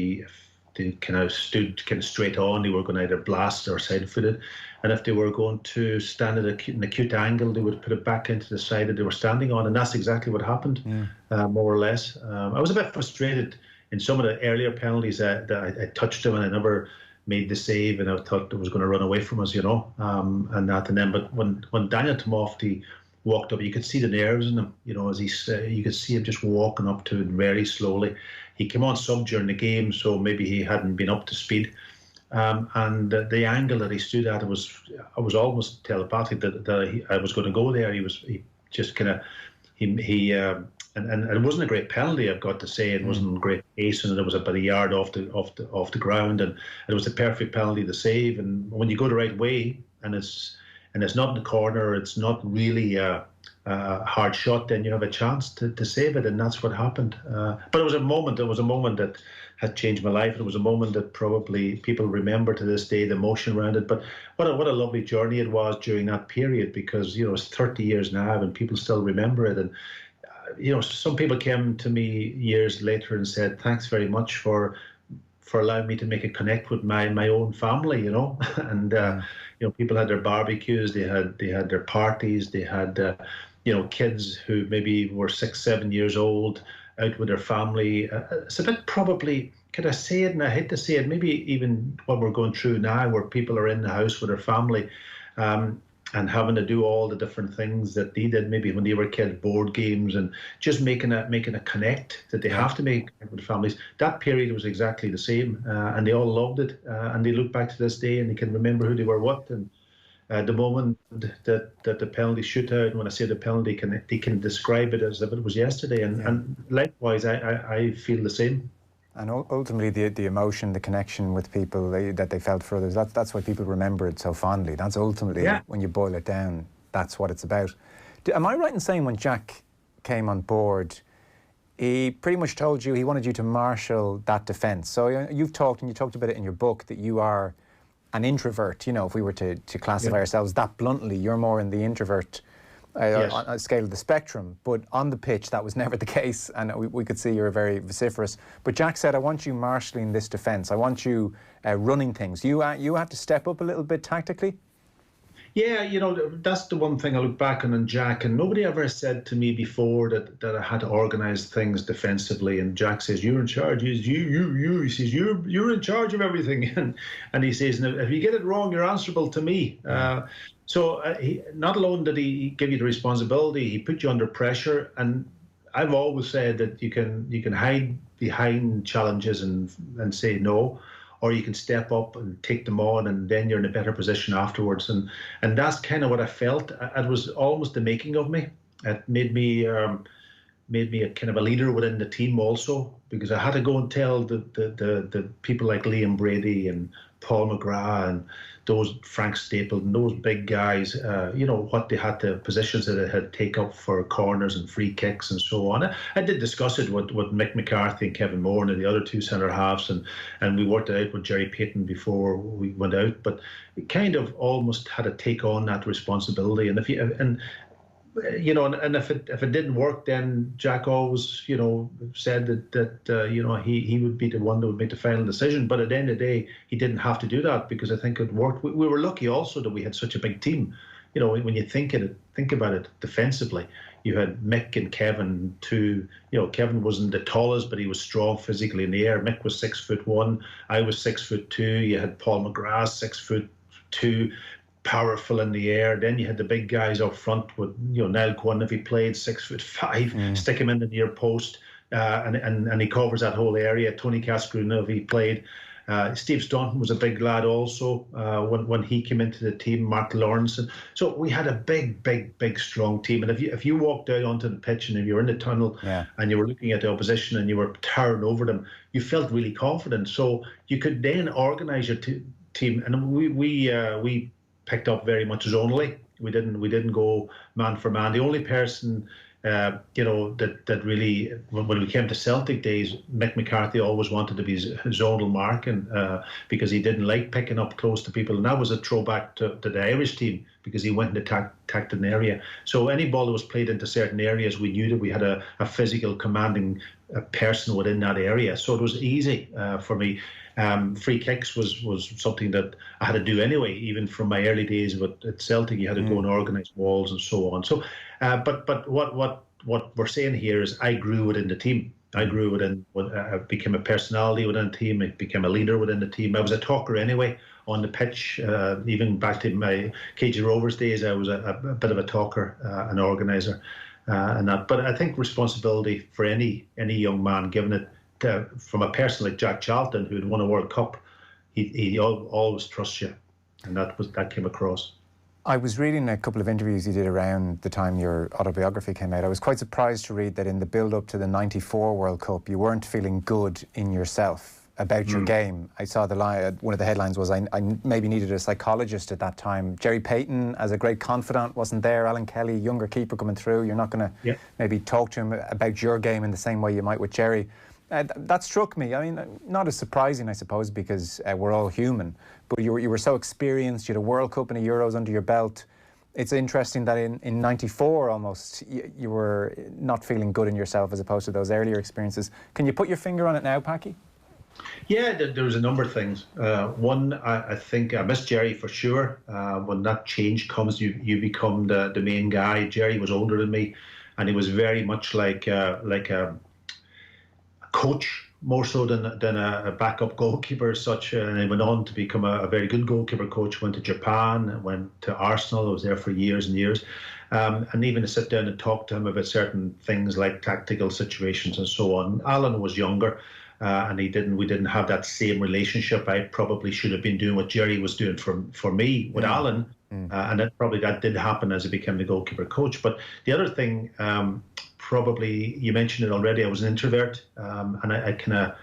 S7: they kind of stood kind of straight on, they were going to either blast or side-footed. And if they were going to stand at an acute angle, they would put it back into the side that they were standing on. And that's exactly what happened, more or less. I was a bit frustrated in some of the earlier penalties that I touched them and I never made the save, and I thought it was going to run away from us, and that. And then, but when Daniel Timofte walked up, you could see the nerves in him, as you could see him just walking up to it very slowly. He came on sub during the game, so maybe he hadn't been up to speed. And the angle that he stood at, I was almost telepathic that I was going to go there. He just kind of, and it wasn't a great penalty, I've got to say. It wasn't a great pace, and it was about a yard off the ground, and it was a perfect penalty to save. And when you go the right way, and it's not in the corner, it's not really a hard shot, then you have a chance to save it, and that's what happened. But it was a moment that had changed my life. It was a moment that probably people remember to this day, the emotion around it. But what a lovely journey it was during that period, because it's 30 years now and people still remember it. And some people came to me years later and said, thanks very much for allowing me to make a connect with my own family, and people had their barbecues, they had their parties, they had kids who maybe were 6-7 years old out with their family. It's a bit probably, could I say it, and I hate to say it, maybe even what we're going through now, where people are in the house with their family, and having to do all the different things that they did maybe when they were kids, board games, and just making a connect that they have to make with families. That period was exactly the same, and they all loved it, and they look back to this day and they can remember who they were what. And the moment that the penalty shootout, and when I say the penalty, they can describe it as if it was yesterday. And likewise, I feel the same.
S6: And ultimately, the emotion, the connection with people that they felt for others, that's why people remember it so fondly. That's ultimately, when you boil it down, that's what it's about. Am I right in saying when Jack came on board, he pretty much told you he wanted you to marshal that defence? So you talked about it in your book, that you are an introvert. If we were to classify ourselves that bluntly, you're more in the introvert on a scale of the spectrum. But on the pitch, that was never the case, and we could see you were very vociferous. But Jack said, I want you marshalling this defence. I want you running things. You have to step up a little bit tactically?
S7: Yeah, that's the one thing I look back on Jack, and nobody ever said to me before that I had to organise things defensively. And Jack says, "You're in charge." He says, you. He says, "You're in charge of everything." And he says, "If you get it wrong, you're answerable to me." He, not alone did he give you the responsibility, he put you under pressure. And I've always said that you can hide behind challenges and say no, or you can step up and take them on, and then you're in a better position afterwards. And that's kind of what I felt. It was almost the making of me. It made me a kind of a leader within the team also, because I had to go and tell the people like Liam Brady and Paul McGrath and those Frank Stapleton, those big guys, what they had, the positions that they had take up for corners and free kicks and so on. I did discuss it with Mick McCarthy and Kevin Moore and the other two centre halves, and we worked it out with Jerry Payton before we went out. But it kind of almost had to take on that responsibility. And if it didn't work, then Jack always, said that he would be the one that would make the final decision. But at the end of the day, he didn't have to do that, because I think it worked. We were lucky also that we had such a big team. When you think about it defensively, you had Mick and Kevin too. Kevin wasn't the tallest, but he was strong physically in the air. Mick was 6'1", I was 6'2". You had Paul McGrath, 6'2". Powerful in the air. Then you had the big guys up front with Niall Quinn, if he played 6'5", stick him in the near post, and he covers that whole area. Tony Cascarino, if he played. Steve Staunton was a big lad also when he came into the team. Mark Lawrence. So we had a big strong team. And if you walked out onto the pitch and if you were in the tunnel and you were looking at the opposition and you were towering over them, you felt really confident. So you could then organise your team. And we picked up very much zonally. We didn't go man for man. The only person that really, when we came to Celtic days, Mick McCarthy always wanted to be zonal marking because he didn't like picking up close to people, and that was a throwback to the Irish team, because he went and attacked an area. So any ball that was played into certain areas, we knew that we had a physical commanding person within that area. So it was easy for me. Free kicks was something that I had to do anyway, even from my early days at Celtic. You had to go and organise walls and so on. So, but what we're saying here is I grew within the team. I grew within, I became a personality within the team. I became a leader within the team. I was a talker anyway on the pitch. Even back to my KG Rovers days, I was a bit of a talker, an organiser, and that. But I think responsibility for any young man, given it from a person like Jack Charlton, who had won a World Cup, he always trusts you, and that came across.
S6: I was reading a couple of interviews you did around the time your autobiography came out. I was quite surprised to read that in the build-up to the '94 World Cup, you weren't feeling good in yourself about your game. I saw the line, one of the headlines was, I maybe needed a psychologist at that time. Jerry Payton, as a great confidant, wasn't there. Alan Kelly, younger keeper coming through. You're not going to maybe talk to him about your game in the same way you might with Jerry. That struck me. I mean, not as surprising, I suppose, because we're all human. But you were so experienced. You had a World Cup and a Euros under your belt. It's interesting that in '94 almost you were not feeling good in yourself as opposed to those earlier experiences. Can you put your finger on it now, Packie?
S7: Yeah, there was a number of things. One, I think I miss Jerry for sure. When that change comes, you become the main guy. Jerry was older than me, and he was very much like a coach, more so than a backup goalkeeper as such. And he went on to become a very good goalkeeper coach. Went to Japan, went to Arsenal. I was there for years and years. And even to sit down and talk to him about certain things like tactical situations and so on. Alan was younger, and we didn't have that same relationship. I probably should have been doing what Jerry was doing for me with Alan. And that did happen as I became the goalkeeper coach. But the other thing, probably, you mentioned it already, I was an introvert, and I kind of,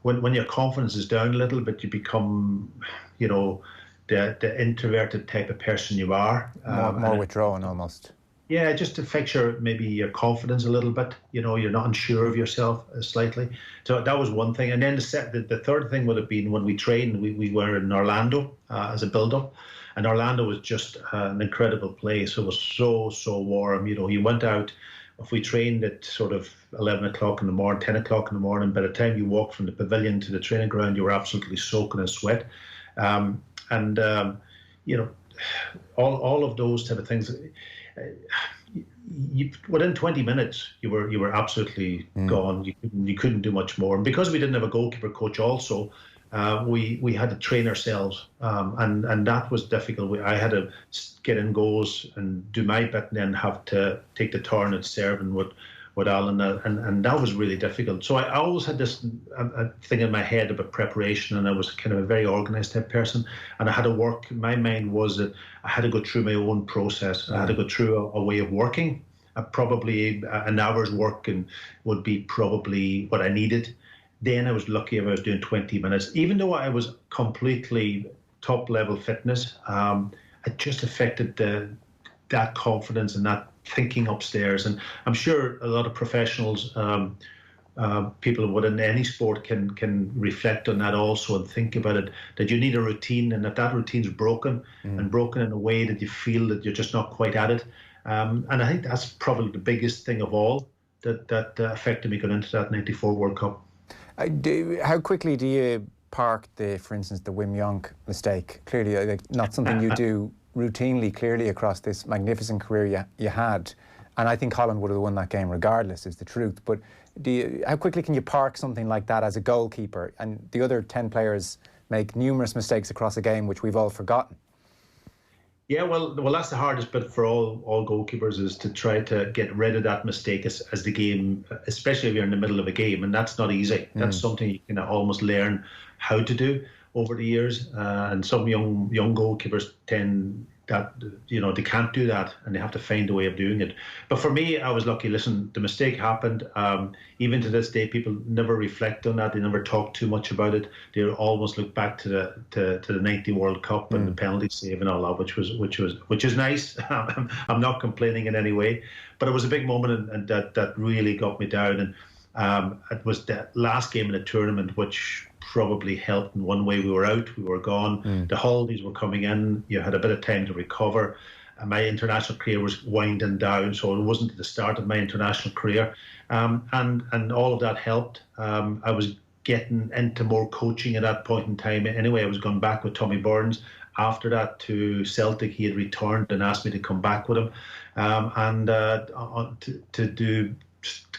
S7: when your confidence is down a little bit, you become, the introverted type of person you are.
S6: More withdrawn almost.
S7: Yeah, it just affects maybe your confidence a little bit. You're not unsure of yourself slightly. So that was one thing. And then the third thing would have been when we trained, we were in Orlando as a build-up. And Orlando was just an incredible place. It was so warm. You went out, if we trained at sort of 11 o'clock in the morning, 10 o'clock in the morning, by the time you walked from the pavilion to the training ground, you were absolutely soaking in sweat. all of those type of things. Within 20 minutes, you were absolutely gone. You couldn't do much more. And because we didn't have a goalkeeper coach, also, we had to train ourselves, and that was difficult. I had to get in goals and do my bit, and then have to take the turn at serving with Alan, and that was really difficult. So I always had this thing in my head about preparation, and I was kind of a very organised type person, and I had to work. My mind was that I had to go through my own process. I had to go through a way of working. Probably an hour's work and would be probably what I needed. Then I was lucky if I was doing 20 minutes. Even though I was completely top level fitness, it just affected that confidence and that thinking upstairs. And I'm sure a lot of professionals, people within any sport can reflect on that also and think about it, that you need a routine, and that routine's broken and broken in a way that you feel that you're just not quite at it. And I think that's probably the biggest thing of all that affected me going into that '94 World Cup.
S6: How quickly do you park for instance, the Wim Jonk mistake? Clearly, not something you do routinely, clearly, across this magnificent career you had. And I think Holland would have won that game regardless, is the truth. But how quickly can you park something like that as a goalkeeper? And the other 10 players make numerous mistakes across a game, which we've all forgotten.
S7: Yeah, well, that's the hardest bit for all goalkeepers, is to try to get rid of that mistake as the game, especially if you're in the middle of a game, and that's not easy. That's something you can almost learn how to do over the years, and some young goalkeepers tend that, they can't do that, and they have to find a way of doing it. But for me, I was lucky. Listen, the mistake happened. Even to this day, people never reflect on that. They never talk too much about it. They almost look back to the '90 World Cup and the penalty save and all that, which is nice. I'm not complaining in any way, but it was a big moment, and that really got me down. And it was the last game in the tournament, which probably helped in one way. We were out, we were gone. The holidays were coming in. You had a bit of time to recover. And my international career was winding down, so it wasn't the start of my international career. And all of that helped. I was getting into more coaching at that point in time. Anyway, I was going back with Tommy Burns. After that, to Celtic, he had returned and asked me to come back with him, and to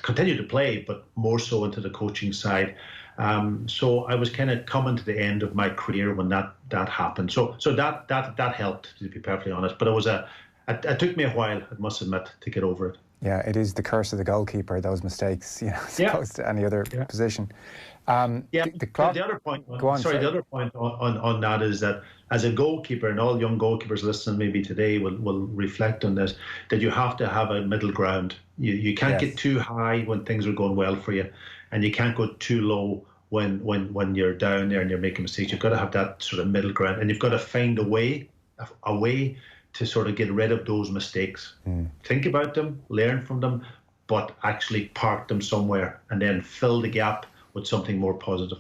S7: continue to play, but more so into the coaching side. So I was kind of coming to the end of my career when that happened. So that helped, to be perfectly honest. But it took me a while, I must admit, to get over it.
S6: Yeah, it is the curse of the goalkeeper, those mistakes, as opposed to any other position.
S7: The other point. The other point on that is that as a goalkeeper, and all young goalkeepers listening maybe today will reflect on this, that you have to have a middle ground. You can't get too high when things are going well for you, and you can't go too low when you're down there and you're making mistakes. You've got to have that sort of middle ground, and you've got to find a way to sort of get rid of those mistakes. Think about them, learn from them, but actually park them somewhere and then fill the gap with something more positive.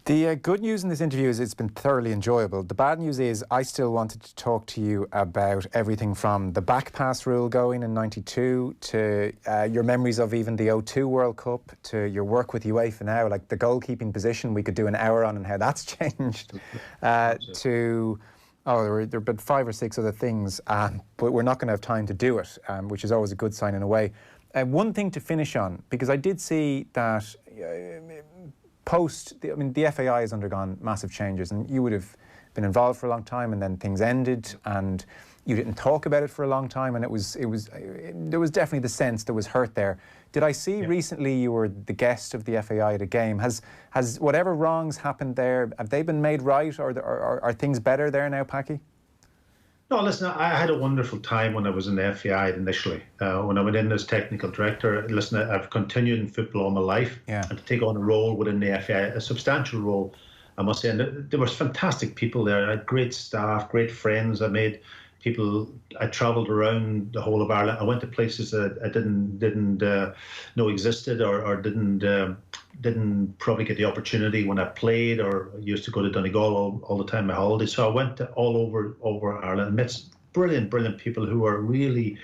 S6: The good news in this interview is it's been thoroughly enjoyable. The bad news is I still wanted to talk to you about everything from the back pass rule going in '92 to your memories of even the '02 World Cup, to your work with UEFA now, like the goalkeeping position. We could do an hour on and how that's changed. There have been 5 or 6 other things, but we're not going to have time to do it, which is always a good sign in a way. One thing to finish on, because I did see that the FAI has undergone massive changes, and you would have been involved for a long time, and then things ended, and you didn't talk about it for a long time, and there was definitely the sense there was hurt there. Did I see recently you were the guest of the FAI at a game? Has whatever wrongs happened there, have they been made right, or are things better there now, Packie?
S7: No, listen, I had a wonderful time when I was in the FAI initially. When I went in as technical director, listen, I've continued in football all my life. And to take on a role within the FAI, a substantial role, I must say. And there were fantastic people there. I had great staff, great friends. I made people. I travelled around the whole of Ireland. I went to places that I didn't know existed, or didn't probably get the opportunity when I played, or used to go to Donegal all the time on my holidays. So I went all over Ireland, met brilliant people who were really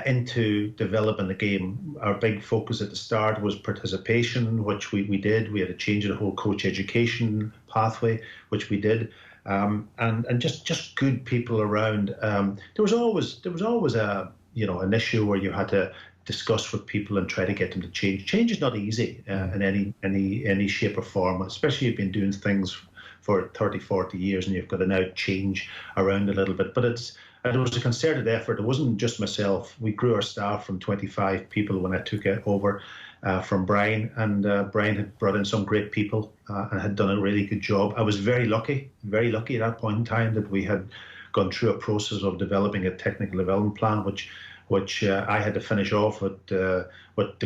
S7: into developing the game. Our big focus at the start was participation, which we did. We had to change the whole coach education pathway, which we did. and just good people around. There was always a an issue where you had to discuss with people and try to get them to change. Change is not easy in any shape or form, especially if you've been doing things for 30, 40 years and you've got to now change around a little bit. But it was a concerted effort. It wasn't just myself. We grew our staff from 25 people when I took it over from Brian, and Brian had brought in some great people and had done a really good job. I was very lucky at that point in time that we had gone through a process of developing a technical development plan, which I had to finish off with the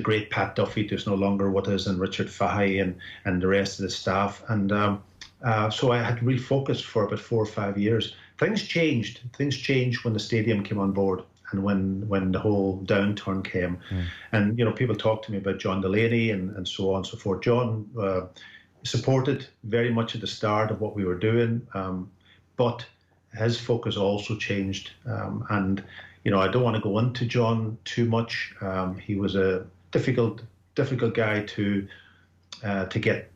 S7: great Pat Duffy, who's no longer with us, and Richard Fahey and the rest of the staff. And so I had to refocus for about 4 or 5 years. Things changed. Things changed when the stadium came on board and when the whole downturn came. And, people talk to me about John Delaney and so on and so forth. John supported very much at the start of what we were doing, but his focus also changed. And I don't want to go into John too much. He was a difficult guy to get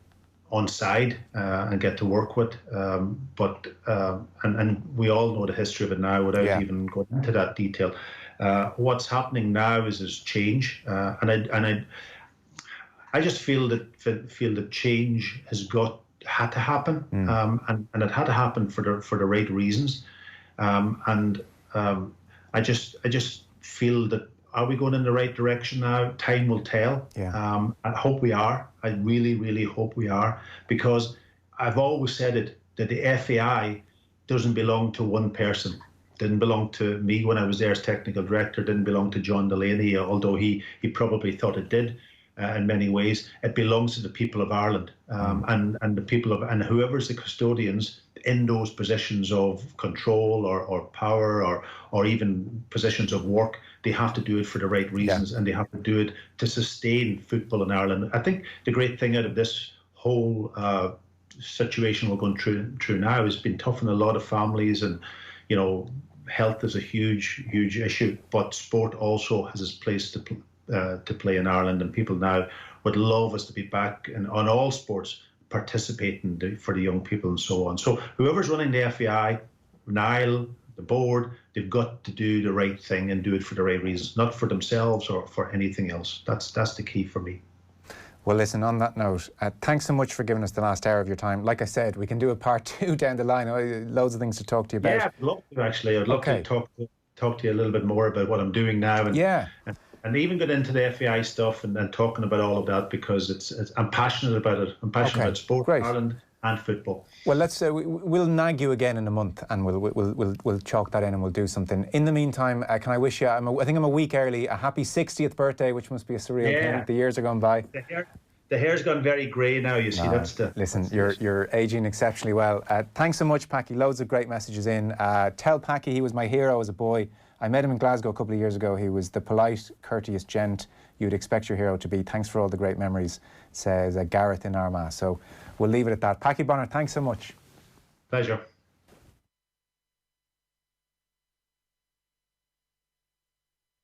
S7: on side and get to work with. But we all know the history of it now without even going into that detail. What's happening now is change, and I just feel that change had to happen, and it had to happen for the right reasons, I just feel that, are we going in the right direction now? Time will tell. I hope we are. I really, really hope we are, because I've always said it, that the FAI doesn't belong to one person. Didn't belong to me when I was there as technical director, didn't belong to John Delaney, although he probably thought it did in many ways. It belongs to the people of Ireland, and the people of, and whoever's the custodians in those positions of control or power or even positions of work. They have to do it for the right reasons, and they have to do it to sustain football in Ireland. I think the great thing out of this whole situation we're going through now has been tough on a lot of families, and health is a huge issue, but sport also has its place to play in Ireland, and people now would love us to be back on all sports, participating for the young people and so on. So whoever's running the FAI, Niall, the board, they've got to do the right thing and do it for the right reasons, not for themselves or for anything else. That's the key for me.
S6: Well, listen, on that note, thanks so much for giving us the last hour of your time. Like I said, we can do a part 2 down the line. Loads of things to talk to you about.
S7: Yeah, I'd love to, actually. I'd love to talk to you a little bit more about what I'm doing now. And even get into the FAI stuff and talking about all of that, because I'm passionate about it. I'm passionate about sport, Ireland, and football.
S6: Well, we'll nag you again in a month, and we'll chalk that in, and we'll do something. In the meantime, can I wish you? I think I'm a week early. A happy 60th birthday, which must be a surreal thing. The years are gone by.
S7: The hair's gone very grey now. You see, that's the.
S6: Listen, you're aging exceptionally well. Thanks so much, Packie. Loads of great messages in. Tell Packie he was my hero as a boy. I met him in Glasgow a couple of years ago. He was the polite, courteous gent you'd expect your hero to be. Thanks for all the great memories, says Gareth in Armagh. So we'll leave it at that. Packie Bonner, thanks so much.
S7: Pleasure.